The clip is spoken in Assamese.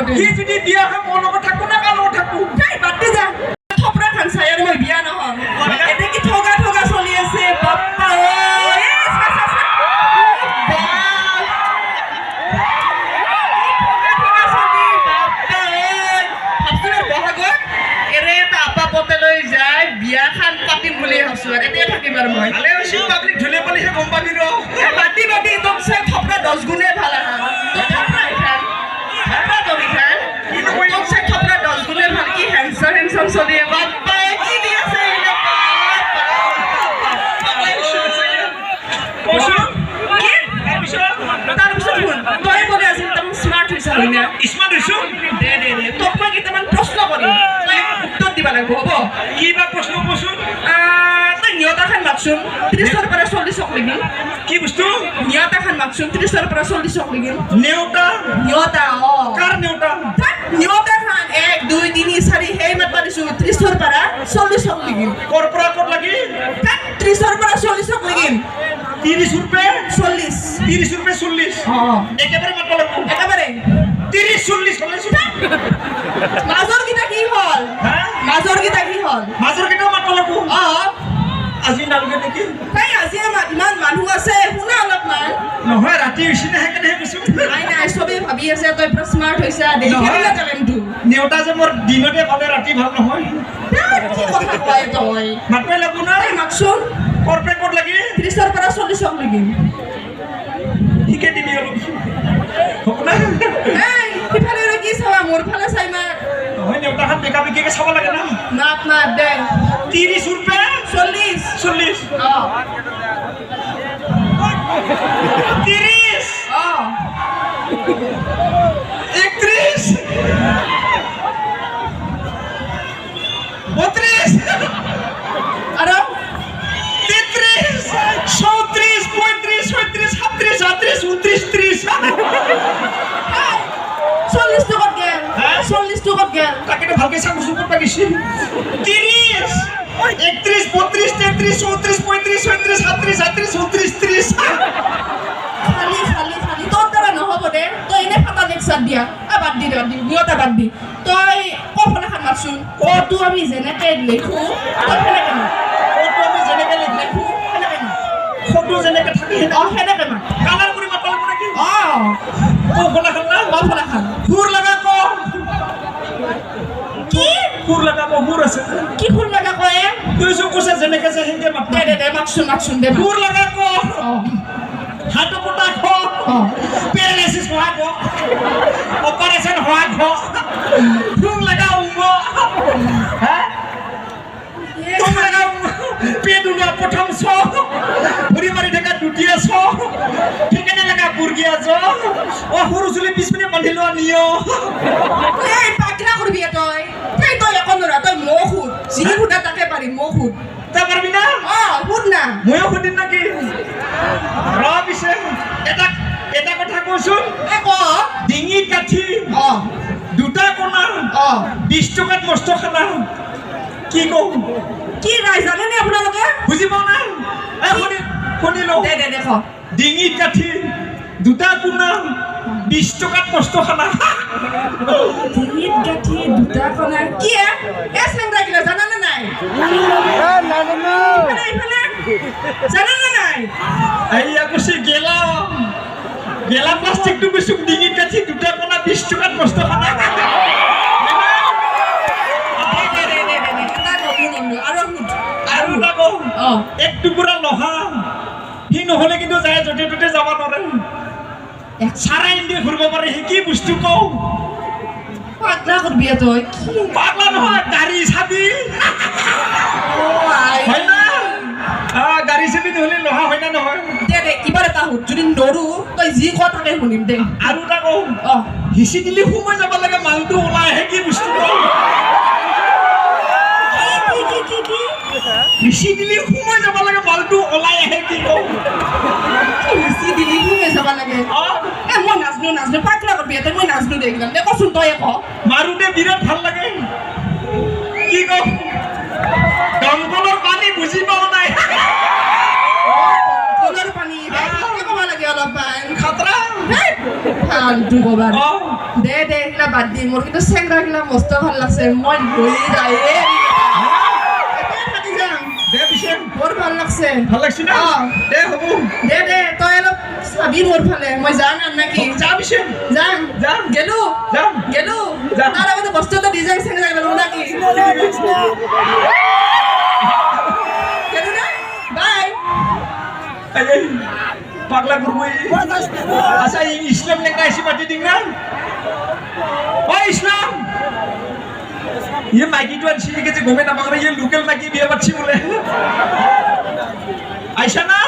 দে কি যদি বিয়া হয় মোৰ লগত থাকো না কাৰ লগত থাকো এই বাদ দে যা থপৰা খান চাই আৰু মই বিয়া নহয় এতে কি ঠগা ঠগা চলি আছে বাপ্পা ঐ চা চা চা বিয়া খান পাতিম বুলি ভাবছো আৰু এতিয়া থাকিম আৰু মই ভালে হৈছে পাব্লিক ঢলে পালিহে গম পাবি ৰ বাতি বাতি তোক চাই থপৰা 10 গুণে ভাল আহা তোক থপৰা খান থপৰা দৰি খান তোক চাই থপৰা 10 গুণে ভাল কি হেনচাম চলি বাপ্পা কি দি আছে এইবিলাক তাৰপিছত শুন তই বোলে আজি একদম স্মাৰ্ট হৈছা হয় না স্মাৰ্ট হৈছো দে তোক মই কেইটামান প্ৰশ্ন কৰিম তই উত্তৰ দিব লাগিব হ'ব কি বা প্ৰশ্ন কচোন তই নিয়তা খান মাকচোন 30ৰ পৰা 40 লৈকে কি বস্তু নিয়তা খান মাকচোন 30ৰ পৰা 40 লৈকে নেউতা নিয়তা কাৰ নেউতা নিয়তা খান 1 2 3 4 হেই মাত পাইছো 30ৰ পৰা 40 লৈকে কৰ পৰা ক'ত লাগি 30ৰ পৰা 40 লৈকে 30 रुपए 40 30 रुपए 40 একেবাৰে মাত লাগবো একেবাৰে 30 40 মাজৰ কিটা কি হল হ্যাঁ মাজৰ কিটা কি হল মাজৰ কেইটা মাত লাগবো আজি নালগে নেকি তাই আজি ইমান মানুহ আছে শুনা অলপমান নহয় ৰাতি হৈছে না হেকেনে কৈছো নাই সবে ভাবি আছে তই পুৰা স্মাৰ্ট হৈছা দেখিলে টেলেণ্টটো নেউতা যে মোৰ দিনতে ভালে ৰাতি ভাল নহয় কি কথা কয় তই মাতই লাগবো না মাকচোন কৰপে ক'ত লাগি 30ৰ পৰা 40 লৈকে ঠিকে দিবি অলপ হ'ব না এই কিফালে ৰ কি চাবা মোৰ ফালে চাই মাৰ নহয় নেউতা হাত বেকা বেকিকে চাব লাগে না মাত মাত দে 30 रुपए 40 40 30 31 32 আৰু 33 34 35 36 37 38 29 30 40 টকাত গেল 40 টকাত গেল তাকেটো ভালকে চাকু সুকুর পাগিছি 30 31 32 33 34 35 36 37 38 29 30 খালি তোৰ দ্বাৰা নহ'ব দে তই এনে ফাটা লেকচাৰ দিয়া বাদ দি বিয়তা বাদ দি তই কফলা খান মাৰচোন কটো আমি যেনেকে লিখো তই সেনেকে মাৰ কটো আমি যেনেকে লিখো সেনেকে মাৰ ফটো যেনেকে থাকে সেনেকে মাৰ কালাৰ কৰি মাত লাগব নাকি কফলা খান না কফলা খান ফুর লাগা ক কি ফুর লাগা ক ফুর আছে কি ফুল লাগা কয় তুই সব কোসা যেনেকে যে হেঙ্গে মাত দে মাকচোন দে ফুর লাগা ক হাত পটা ক প্যারালাইসিস হওয়া ক অপারেশন হওয়া ক ফুল লাগা উঙ্গ হ্যাঁ তুম লাগা পেদুলা প্রথম ছ ভরি মারি ঢাকা দুটিয়া ছ ঠিকানা লাগা বুরগিয়া জ ও সরু চুলি পিছপিনে বান্ধিলো নিও এই পাকলা করবি তই এখন নৰা তই মো খুদ যি খুদা তাকে পাৰি মো খুদ তা পারবি না খুদ না ময়ো খুদিম নাকি র পিছে এটা কথা কইছোন ক ডিঙি কাঠি দুটা কোণা 20 টকাত মস্ত খানা কি কও কি ৰাই জানে নে আপোনালোকে বুজি পাও না শুনিলো দে দেখ ডিঙি কাঠি দুটা কোণা 20 টকাত মস্ত খানা ডিঙিত গাঠি দুটা কণা কি এ চেংৰা গিলা জানানে নাই জানানে নাই আইয়া কইছে গেলা প্লাস্টিকটো কইছো ডিঙি কাঠি দুটা কোণা 20 টকাত মস্ত খানা আৰু তাকো এক টুকুৰা লহা সি নহলে কিন্তু যায় যতে ততে যাব নোৱাৰে সারা ইন্ডিয়া ঘুরব পারে হে কি বস্তু কও পাগলা করবি তই পাগলা নহয় গাড়ি চাবি হয় না গাড়ি চাবি নহলে লহা হয় না নহয় দে ইবাৰ এটা হুত যদি নৰু তই যি কথাকে শুনিম দে আৰু তাকো হিচি দিলি সোমাই যাব লাগে মালটো ওলাই হে কি বস্তু কও কি হিচি দিলি সোমাই যাব লাগে মালটো ওলাই আহে কি কও হিচি দিলি সোমাই যাব লাগে মই নাজনো পাগলা করবি তই মই নাজনো দেখলাম দে কচোন তই ক মাৰুতে বিৰাট ভাল লাগে কি কও দমকলৰ পানী বুজি পাও নাই কলৰ পানী ক'ব লাগে অলপমান খাতৰা ফালতু কবাৰ অ দে এইগিলা বাদ দি মোৰ কিন্তু চেংৰাগিলা মস্ত ভাল লাগছে মই বহি যায় থাকি যাম দে পিছে বৰ ভাল লাগছে ভাল লাগছি না অ। দে হ'ব দে তই অলপ চাবি মোৰ ফালে মই যাম আৰু নেকি যা পিছে যাম যাম গেলো যাম গেলো যাম। তাৰ আগতে বস্তু এটা দি যাম চেংৰা গেলো নাকি গেলো না বাই এই পাগলা করবো আচ্ছা ইসলাম লেখা এসে পাঠিয়ে দিন না ও ইসলাম ইয়ে মাইকিটো আনছি গেছে গমে না পাগলা ইয়ে লোকাল মাইকি বিয়ে পাচ্ছি বলে আইসা না